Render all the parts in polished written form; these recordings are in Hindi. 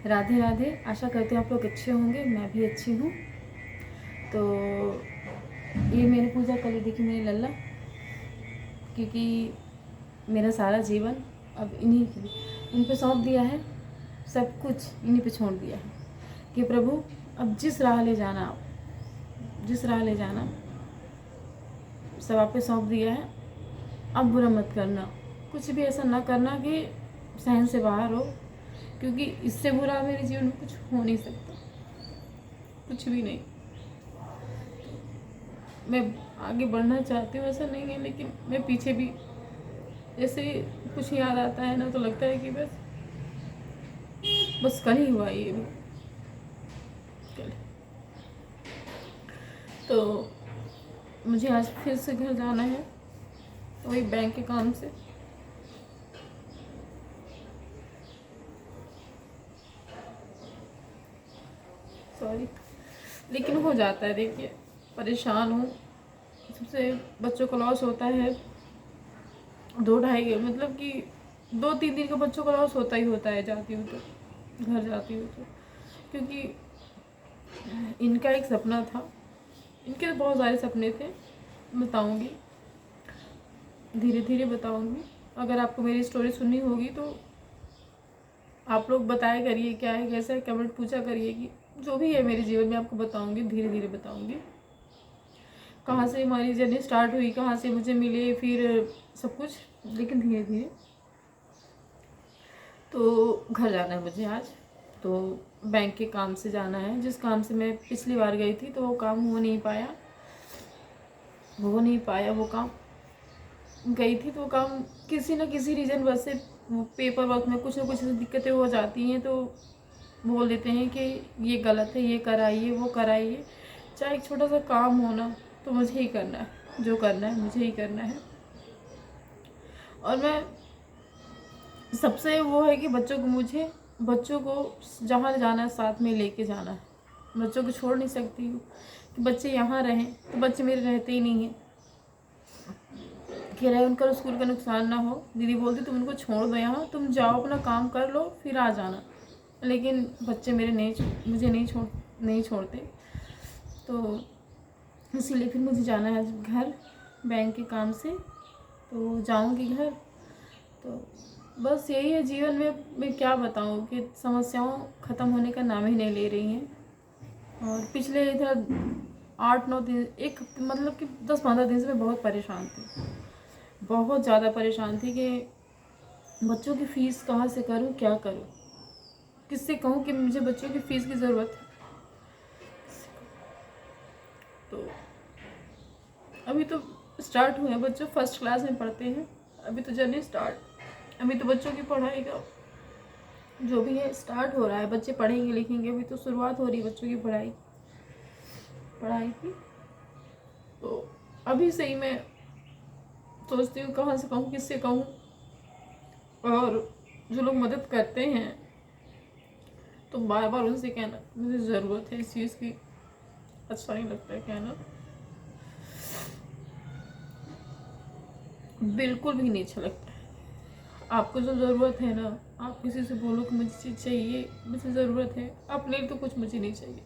राधे राधे। आशा करती हूँ आप लोग अच्छे होंगे, मैं भी अच्छी हूँ। तो ये मेरी पूजा कर ली, देखिए मेरी लल्ला, क्योंकि मेरा सारा जीवन अब इन पे सौंप दिया है, सब कुछ इन्हीं पे छोड़ दिया है कि प्रभु अब जिस राह ले जाना, आप जिस राह ले जाना सब आप पे सौंप दिया है। अब बुरा मत करना, कुछ भी ऐसा ना करना कि सहन से बाहर हो, क्योंकि इससे बुरा मेरे जीवन में कुछ हो नहीं सकता, कुछ भी नहीं। मैं आगे बढ़ना चाहती हूँ, ऐसा नहीं है, लेकिन मैं पीछे भी जैसे कुछ याद आता है ना तो लगता है कि बस कल ही हुआ ये भी, कल। तो मुझे आज फिर से घर जाना है, वही बैंक के काम से। सॉरी, लेकिन हो जाता है। देखिए परेशान हूँ, सबसे बच्चों का लॉस होता है, 2-2.5 मतलब कि 2-3 दिन का बच्चों का लॉस होता ही होता है। जाती हूँ तो घर जाती हूँ तो, क्योंकि इनका एक सपना था, इनके तो बहुत सारे सपने थे, बताऊँगी धीरे धीरे बताऊँगी। अगर आपको मेरी स्टोरी सुननी होगी तो आप लोग बताया करिए क्या है कैसा है, कमेंट पूछा करिए कि जो भी है मेरे जीवन में आपको बताऊँगी, धीरे धीरे बताऊँगी। कहाँ से हमारी जर्नी स्टार्ट हुई, कहाँ से मुझे मिले, फिर सब कुछ, लेकिन धीरे धीरे। तो घर जाना है मुझे आज, तो बैंक के काम से जाना है, जिस काम से मैं पिछली बार गई थी तो वो काम हो नहीं पाया वो काम। गई थी तो वो काम किसी न किसी रीज़न वजह से, वो पेपर वर्क में कुछ ना कुछ दिक्कतें हो जाती हैं, तो बोल देते हैं कि ये गलत है, ये कराइए वो कराइए। चाहे एक छोटा सा काम हो ना, तो मुझे ही करना है, जो करना है मुझे ही करना है। और मैं सबसे वो है कि बच्चों को जहाँ जाना है साथ में लेके जाना है। बच्चों को छोड़ नहीं सकती हूँ कि बच्चे यहाँ रहें, तो बच्चे मेरे रहते ही नहीं हैं। कह रहे उनका स्कूल का नुकसान ना हो, दीदी बोलती तुम उनको छोड़ दो यहाँ, तुम जाओ अपना काम कर लो फिर आ जाना, लेकिन बच्चे मेरे मुझे नहीं छोड़ते। तो इसीलिए फिर मुझे जाना है घर बैंक के काम से, तो जाऊंगी घर। तो बस यही है जीवन में, मैं क्या बताऊं कि समस्याओं ख़त्म होने का नाम ही नहीं ले रही हैं। और पिछले इधर 8-9 दिन, एक मतलब कि 10-15 दिन से मैं बहुत परेशान थी, बहुत ज़्यादा परेशान थी कि बच्चों की फ़ीस कहाँ से करूं, क्या करूं, किससे कहूं कि मुझे बच्चों की फ़ीस की ज़रूरत है। तो अभी तो स्टार्ट हुए हैं, बच्चों फर्स्ट क्लास में पढ़ते हैं, अभी तो जर्नी स्टार्ट, अभी तो बच्चों की पढ़ाई का जो भी है स्टार्ट हो रहा है। बच्चे पढ़ेंगे लिखेंगे, अभी तो शुरुआत हो रही है बच्चों की पढ़ाई की। तो अभी से ही मैं सोचती हूँ कहाँ से कहूँ, किससे कहूँ। और जो लोग मदद करते हैं तो बार बार उनसे कहना मुझे ज़रूरत है इस चीज़ की, अच्छा नहीं लगता है कहना, बिल्कुल भी नहीं अच्छा लगता है। आपको जो ज़रूरत है ना, आप किसी से बोलो कि मुझे चीज़ चाहिए, मुझे ज़रूरत है, अपने लिए तो कुछ मुझे नहीं चाहिए।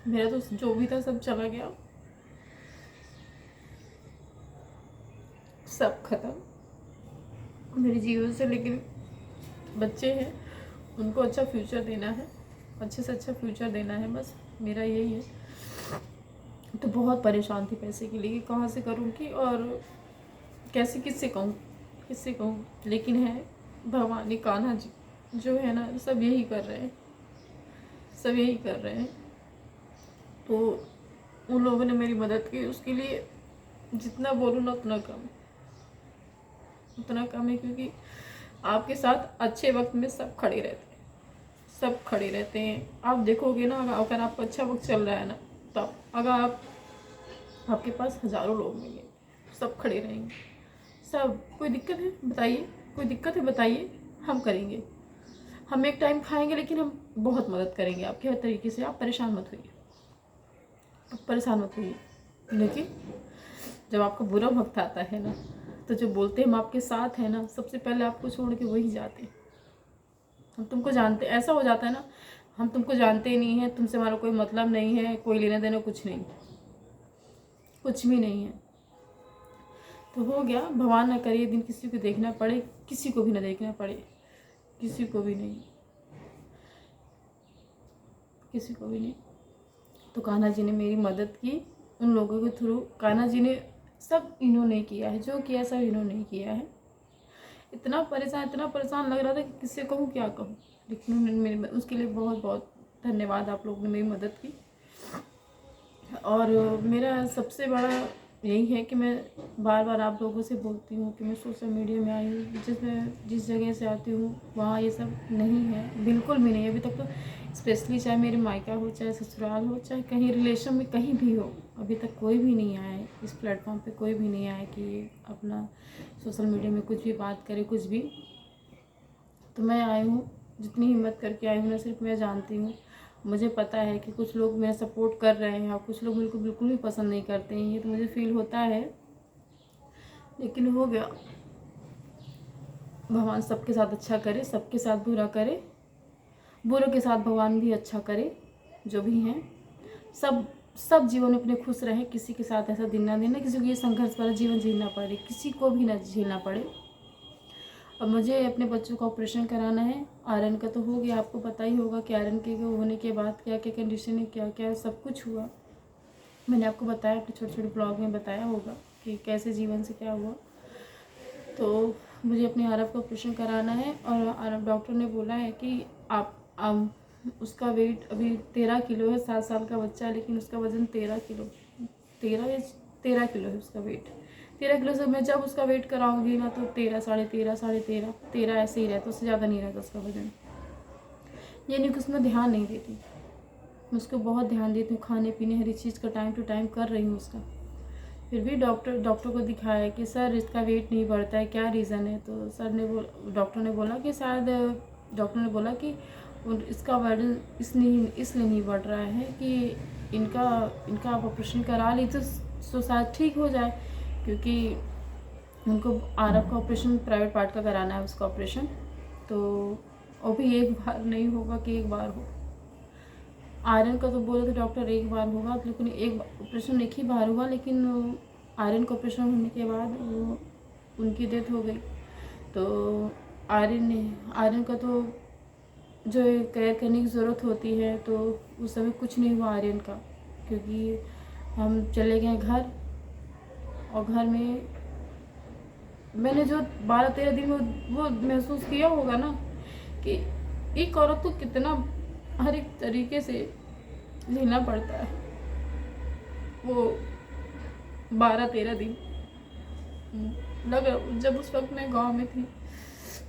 मेरा तो जो भी था सब चला गया, सब खत्म मेरे जीवन से। लेकिन बच्चे हैं, उनको अच्छा फ्यूचर देना है, अच्छे से अच्छा फ्यूचर देना है, बस मेरा यही है। तो बहुत परेशान थी पैसे के लिए, कहाँ से करूँगी और कैसे किससे कहूँ। लेकिन है भवानी कान्हा जी जो है ना, सब यही कर रहे हैं, सब यही कर रहे हैं। तो उन लोगों ने मेरी मदद की, उसके लिए जितना बोलूँ ना उतना कम है, क्योंकि आपके साथ अच्छे वक्त में सब खड़े रहते हैं, सब खड़े रहते हैं। आप देखोगे ना, अगर आपका अच्छा वक्त चल रहा है ना, तब अगर आपके पास हज़ारों लोग मिलेंगे, सब खड़े रहेंगे, सब। कोई दिक्कत है बताइए, कोई दिक्कत है बताइए, हम करेंगे, हम एक टाइम खाएंगे, लेकिन हम बहुत मदद करेंगे आपके हर तरीके से। आप परेशान मत होइए। लेकिन जब आपका बुरा वक्त आता है ना, तो जो बोलते हैं हम आपके साथ हैं ना, सबसे पहले आपको छोड़ के वही जाते हैं, हम तुमको जानते, ऐसा हो जाता है ना, हम तुमको जानते ही नहीं है, तुमसे हमारा कोई मतलब नहीं है, कोई लेना देना कुछ नहीं, कुछ भी नहीं है। तो हो गया, भगवान ना करे ये दिन किसी को देखना पड़े, किसी को भी ना देखना पड़े, किसी को भी नहीं, किसी को भी नहीं। तो कान्हा जी ने मेरी मदद की, उन लोगों के थ्रू। कान्हा जी ने सब इन्होंने किया है, जो किया सब इन्होंने किया है। इतना परेशान लग रहा था कि किससे कहूँ क्या कहूँ, लेकिन उन्होंने मेरी, उसके लिए बहुत बहुत धन्यवाद, आप लोगों ने मेरी मदद की। और मेरा सबसे बड़ा यही है कि मैं बार बार आप लोगों से बोलती हूँ कि मैं सोशल मीडिया में आई हूँ, जिस जगह से आती हूँ वहाँ ये सब नहीं है, बिल्कुल भी नहीं। अभी तक तो स्पेशली चाहे मेरे मायका हो, चाहे ससुराल हो, चाहे कहीं रिलेशन में कहीं भी हो, अभी तक कोई भी नहीं आया है इस प्लेटफॉर्म पे, कोई भी नहीं आया कि अपना सोशल मीडिया में कुछ भी बात करे, कुछ भी। तो मैं आई हूँ, जितनी हिम्मत करके आई हूँ ना, सिर्फ मैं जानती हूँ, मुझे पता है कि कुछ लोग मेरा सपोर्ट कर रहे हैं और कुछ लोग मेरे को बिल्कुल भी पसंद नहीं करते हैं, ये तो मुझे फील होता है। लेकिन हो गया, भगवान सबके साथ अच्छा करे, सबके साथ बुरा करे, बुरों के साथ भगवान भी अच्छा करे, जो भी हैं सब जीवन में अपने खुश रहे, किसी के साथ ऐसा दिन ना देना, किसी को ये संघर्ष वाला जीवन जीना पड़े, किसी को भी ना झेलना पड़े। अब मुझे अपने बच्चों का ऑपरेशन कराना है, आयरन का तो हो गया, आपको पता ही होगा कि आयरन के होने के बाद क्या क्या कंडीशन है, क्या क्या सब कुछ हुआ। मैंने आपको बताया, अपने छोटे छोटे ब्लॉग में बताया होगा कि कैसे जीवन से क्या हुआ। तो मुझे अपने आरव का ऑपरेशन कराना है, और आरव डॉक्टर ने बोला है कि आप उसका वेट अभी 13 किलो है, 7 साल का बच्चा है, लेकिन उसका वज़न 13 किलो है उसका वेट। 13 किलो से मैं जब उसका वेट कराऊंगी ना, तो 13, साढ़े 13 ऐसे ही रहता, उससे ज़्यादा नहीं रहता उसका वज़न। ये नहीं कि उसमें ध्यान नहीं देती, मैं उसको बहुत ध्यान देती हूँ, खाने पीने हर चीज़ का टाइम टू टाइम कर रही हूँ उसका। फिर भी डॉक्टर को दिखाया कि सर इसका वेट नहीं बढ़ता है, क्या रीज़न है। तो डॉक्टर ने बोला कि शायद, डॉक्टर ने बोला कि इसका वजन इसलिए नहीं बढ़ रहा है कि इनका आप ऑपरेशन करा ली तो शायद ठीक हो जाए, क्योंकि उनको आरव का ऑपरेशन प्राइवेट पार्ट का कराना है, उसका ऑपरेशन। तो वो भी एक बार नहीं होगा कि एक बार हो। आयरन का तो बोले थे डॉक्टर एक बार होगा, लेकिन एक ऑपरेशन एक ही बार हुआ, लेकिन आयरन का ऑपरेशन होने के बाद वो उनकी डेथ हो गई। तो आयरन का तो जो केयर करने की ज़रूरत होती है, तो उस समय कुछ नहीं हुआ आयरन का, क्योंकि हम चले गए घर, और घर में मैंने जो 12-13 दिन वो महसूस किया होगा ना, कि एक औरत को कितना हर एक तरीके से झेलना पड़ता है। वो 12-13 दिन जब उस वक्त मैं गांव में थी,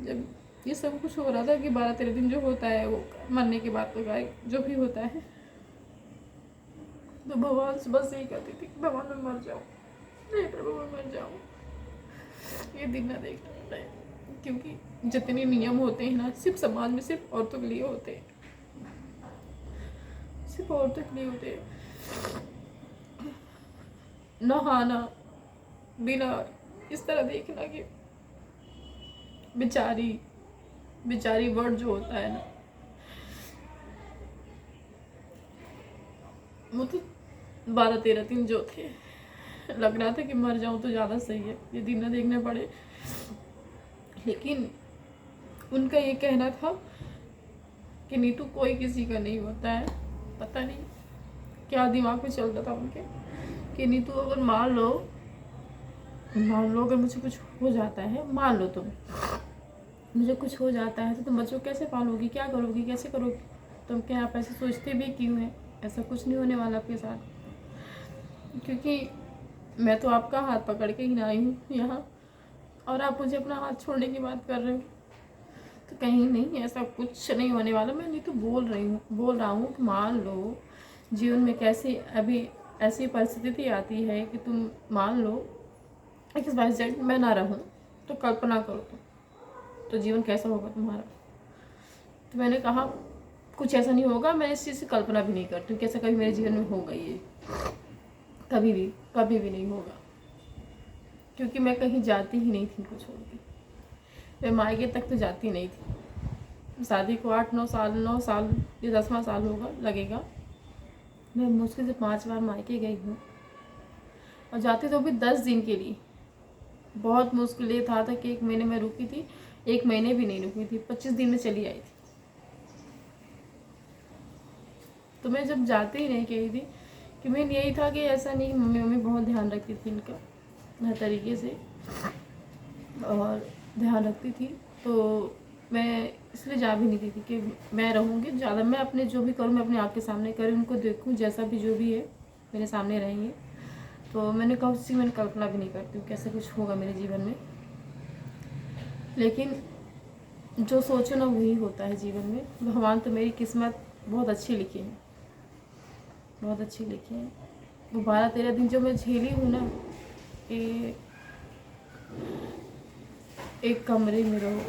जब ये सब कुछ हो रहा था कि 12-13 दिन जो होता है वो मरने के बाद तो गाय जो भी होता है, तो भगवान से बस यही कहती थी कि भगवान मैं मर जाऊँ, नहीं प्रभु मैं मर जाऊँ, ये दिन ना देखना पड़े। क्योंकि जितने नियम होते हैं ना, सिर्फ समाज में सिर्फ औरतों के लिए होते हैं, सिर्फ औरतों के लिए होते हैं। नहाना बिना इस तरह देखना कि बेचारी वर्ड जो होता है ना, वो तो 12-13 दिन जो थे, लग रहा था कि मर जाऊं तो ज़्यादा सही है, ये दिन ना देखने पड़े। लेकिन उनका ये कहना था कि नीतू कोई किसी का नहीं होता है। पता नहीं क्या दिमाग में चलता था उनके, कि नीतू अगर मान लो अगर मुझे कुछ हो जाता है, मान लो तुम मुझे कुछ हो जाता है, तो तुम बच्चों कैसे पालोगी, क्या करोगी, कैसे करोगी? तुम क्या आप ऐसे सोचते भी क्यों हैं? ऐसा कुछ नहीं होने वाला आपके साथ, क्योंकि मैं तो आपका हाथ पकड़ के ही ना आई हूँ यहाँ, और आप मुझे अपना हाथ छोड़ने की बात कर रहे हो। तो कहीं नहीं, ऐसा कुछ नहीं होने वाला। मैं नहीं तो बोल रहा हूँ कि मान लो जीवन में कैसी अभी ऐसी परिस्थिति आती है कि तुम मान लो XYZ मैं ना रहूँ, तो कल्पना करो तो जीवन कैसा होगा तुम्हारा। तो मैंने कहा कुछ ऐसा नहीं होगा, मैं इस चीज़ की कल्पना भी नहीं करती हूँ कि ऐसा कभी मेरे जीवन में होगा, ये कभी भी नहीं होगा, क्योंकि मैं कहीं जाती ही नहीं थी इनको छोड़ के। मैं मायके तक तो जाती नहीं थी, शादी को 8-9 साल या 10वां साल होगा लगेगा। मैं मुश्किल से 5 बार मायके गई हूँ और जाती तो भी 10 दिन के लिए। बहुत मुश्किल ये था कि 1 महीने में रुकी थी, 1 महीने भी नहीं रुकी थी, 25 दिन में चली आई थी। तो मैं जब जाती ही नहीं कही थी कि मेन यही था कि ऐसा नहीं, मम्मी बहुत ध्यान रखती थी इनका हर तरीके से और ध्यान रखती थी, तो मैं इसलिए जा भी नहीं थी कि मैं रहूँगी ज़्यादा, मैं अपने जो भी करूँ मैं अपने आप के सामने करूँ, उनको देखूँ, जैसा भी जो भी है मेरे सामने रहेंगे। तो मैंने कहा उसकी मैंने कल्पना भी नहीं करती हूँ कैसे कुछ होगा मेरे जीवन में, लेकिन जो सोचो ना वही होता है जीवन में। भगवान तो मेरी किस्मत बहुत अच्छी लिखी है, बहुत अच्छी लिखी है। वो 12-13 दिन जो मैं झेली हूँ ना, कि एक कमरे में रहो,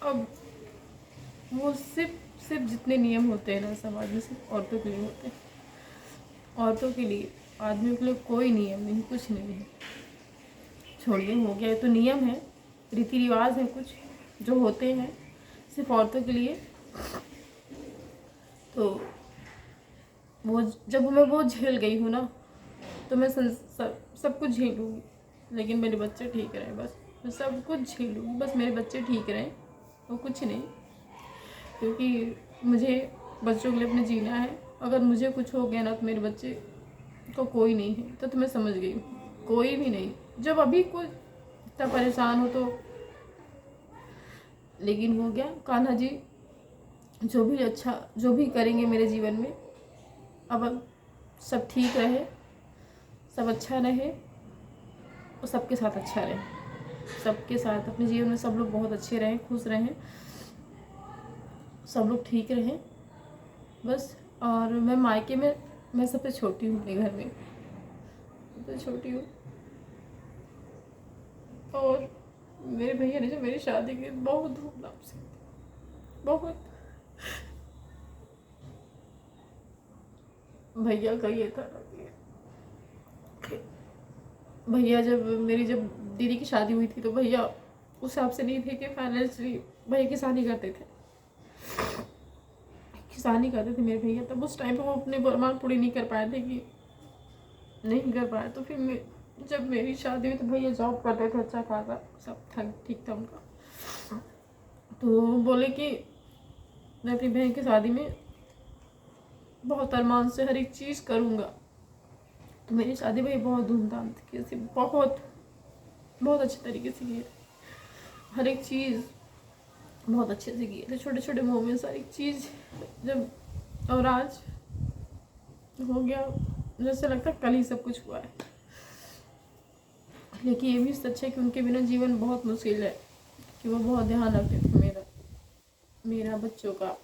अब वो सिर्फ जितने नियम होते हैं ना समाज में, सिर्फ औरतों के लिए होते हैं। औरतों के लिए, आदमियों के लिए कोई नियम नहीं, कुछ नहीं है। छोड़िए, हो गया, ये तो नियम है, रीति रिवाज है कुछ जो होते हैं सिर्फ औरतों के लिए। तो वो जब मैं वो झेल गई हूँ ना, तो मैं सब कुछ झेलूँगी, लेकिन मेरे बच्चे ठीक रहें बस। मैं सब कुछ झेलूँगी, बस मेरे बच्चे ठीक रहें और कुछ नहीं, क्योंकि मुझे बच्चों के लिए अपने जीना है। अगर मुझे कुछ हो गया ना तो मेरे बच्चे को कोई नहीं है, तो मैं समझ गई हूँ कोई भी नहीं। जब अभी कोई इतना परेशान हो तो, लेकिन हो गया, कान्हा जी जो भी अच्छा जो भी करेंगे मेरे जीवन में, अब सब ठीक रहे, सब अच्छा रहे और सबके साथ अच्छा रहे, सबके साथ अपने जीवन में सब लोग बहुत अच्छे रहें, खुश रहें, सब लोग ठीक रहें बस। और मैं मायके में, मैं सबसे छोटी हूँ अपने घर में, सबसे छोटी हूँ। और मेरे भैया ने जो मेरी शादी की बहुत धूमधाम से, बहुत, भैया का ये था कि भैया जब दीदी की शादी हुई थी तो भैया उस हिसाब से नहीं थे कि फाइनेंशियली भैया किसानी करते थे, किसानी करते थे मेरे भैया। तब उस टाइम पे वो अपने मांग पूरी नहीं कर पाए थे, कि नहीं कर पाए। तो फिर जब मेरी शादी हुई तो भैया जॉब करते थे, अच्छा खासा सब था, ठीक था उनका। तो बोले कि मैं अपनी बहन की शादी में बहुत अरमान से हर एक चीज़ करूँगा। तो मेरी शादी भाई बहुत धूमधाम से, बहुत बहुत अच्छे तरीके से की, हर एक चीज़ बहुत अच्छे से किए थे, छोटे छोटे मोमेंट्स, हर एक चीज़। जब और आज हो गया, जैसे लगता है कल ही सब कुछ हुआ है। लेकिन ये भी सच है कि उनके बिना जीवन बहुत मुश्किल है, कि वो बहुत ध्यान रखते थे मेरा बच्चों का।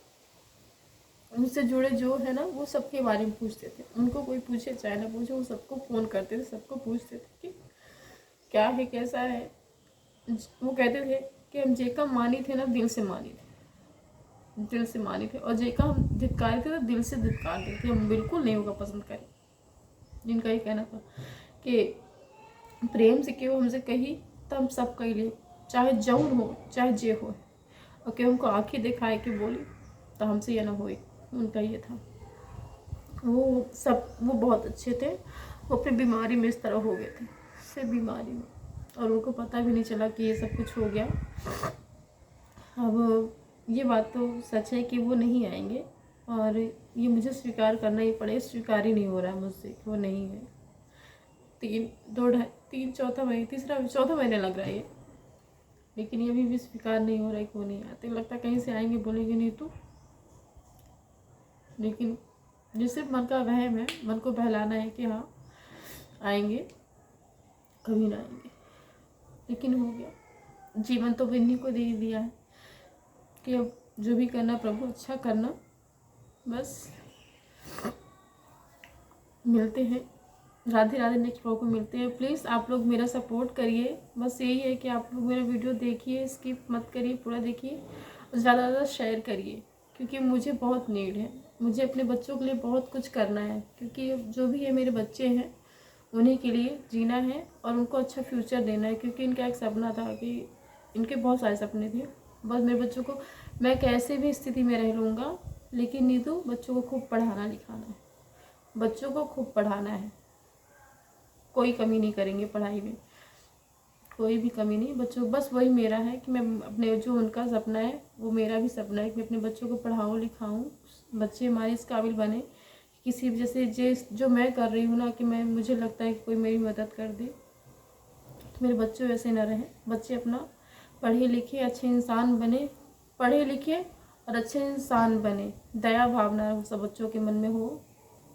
उनसे जुड़े जो है ना, वो सबके बारे में पूछते थे, उनको कोई पूछे चाहे ना पूछे, वो सबको फ़ोन करते थे, सबको पूछते थे कि क्या है, कैसा है। वो कहते थे कि हम जेका मानी थे ना, दिल से मानी थे, दिल से मानी थे, और जेका हम धिक्कारे थे तो दिल से धिक्कारते थे, हम बिल्कुल नहीं होगा पसंद करें। जिनका ये कहना था कि प्रेम से क्यों हमसे कही तो हम सब कही ले, चाहे जौन हो चाहे जे हो, और क्यों हमको आँखें दिखाए के बोली तो हमसे यह ना होए। उनका ये था, वो बहुत अच्छे थे। वो अपनी बीमारी में इस तरह हो गए थे, सिर्फ बीमारी में, और उनको पता भी नहीं चला कि ये सब कुछ हो गया। अब ये बात तो सच है कि वो नहीं आएंगे, और ये मुझे स्वीकार करना ही पड़े, स्वीकार ही नहीं हो रहा है मुझसे कि वो नहीं है। 3 चौथा महीने लग रहा है ये, लेकिन ये भी स्वीकार नहीं हो रहा है कि वो नहीं आते। लगता कहीं से आएंगे, बोलेंगे नहीं तो, लेकिन ये सिर्फ मन का वहम है, मन को बहलाना है कि हाँ आएंगे, कभी ना आएंगे। लेकिन हो गया, जीवन तो इन्हीं को दे ही दिया है कि अब जो भी करना प्रभु अच्छा करना। बस मिलते हैं, राधे राधे, नेक्स्ट ब्लॉग में मिलते हैं। प्लीज़ आप लोग मेरा सपोर्ट करिए, बस यही है कि आप लोग मेरा वीडियो देखिए, स्किप मत करिए, पूरा देखिए और ज़्यादा ज़्यादा शेयर करिए, क्योंकि मुझे बहुत नीड है, मुझे अपने बच्चों के लिए बहुत कुछ करना है, क्योंकि जो भी है मेरे बच्चे हैं, उन्हीं के लिए जीना है और उनको अच्छा फ्यूचर देना है। क्योंकि इनका एक सपना था कि इनके बहुत सारे सपने थे, बस मेरे बच्चों को मैं कैसे भी स्थिति में रह लूँगा, लेकिन नीतू बच्चों को खूब पढ़ाना लिखाना है, बच्चों को खूब पढ़ाना है, कोई कमी नहीं करेंगे पढ़ाई में, कोई भी कमी नहीं। बच्चों बस वही मेरा है कि मैं अपने, जो उनका सपना है वो मेरा भी सपना है कि मैं अपने बच्चों को पढ़ाऊँ लिखाऊँ, बच्चे हमारे इस काबिल बने, किसी भी जैसे जो मैं कर रही हूँ ना, कि मैं, मुझे लगता है कि कोई मेरी मदद कर दे, तो मेरे बच्चे वैसे ना रहें। बच्चे अपना पढ़े लिखे अच्छे इंसान बने, पढ़े लिखे और अच्छे इंसान बने, दया भावना सब बच्चों के मन में हो,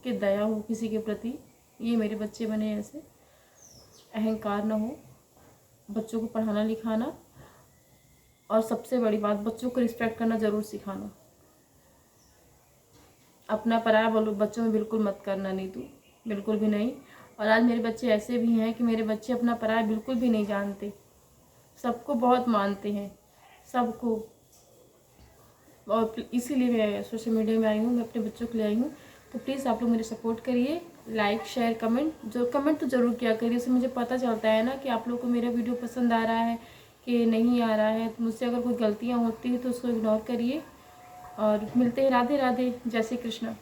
कि दया हो किसी के प्रति, ये मेरे बच्चे बने ऐसे, अहंकार ना हो, बच्चों को पढ़ाना लिखाना, और सबसे बड़ी बात बच्चों को रिस्पेक्ट करना ज़रूर सिखाना। अपना पराया बोलो बच्चों में बिल्कुल मत करना नीतू, बिल्कुल भी नहीं। और आज मेरे बच्चे ऐसे भी हैं कि मेरे बच्चे अपना पराया बिल्कुल भी नहीं जानते, सबको बहुत मानते हैं, सबको। और इसीलिए मैं सोशल मीडिया में आई हूँ, मैं अपने बच्चों के लिए आई हूँ। तो प्लीज़ आप लोग मेरे सपोर्ट करिए, लाइक शेयर कमेंट, जो कमेंट तो ज़रूर किया करिए, उससे मुझे पता चलता है ना कि आप लोग को मेरा वीडियो पसंद आ रहा है कि नहीं आ रहा है। तो मुझसे अगर कोई गलतियाँ होती हैं तो उसको इग्नोर करिए, और मिलते हैं। राधे राधे, जय श्री कृष्ण।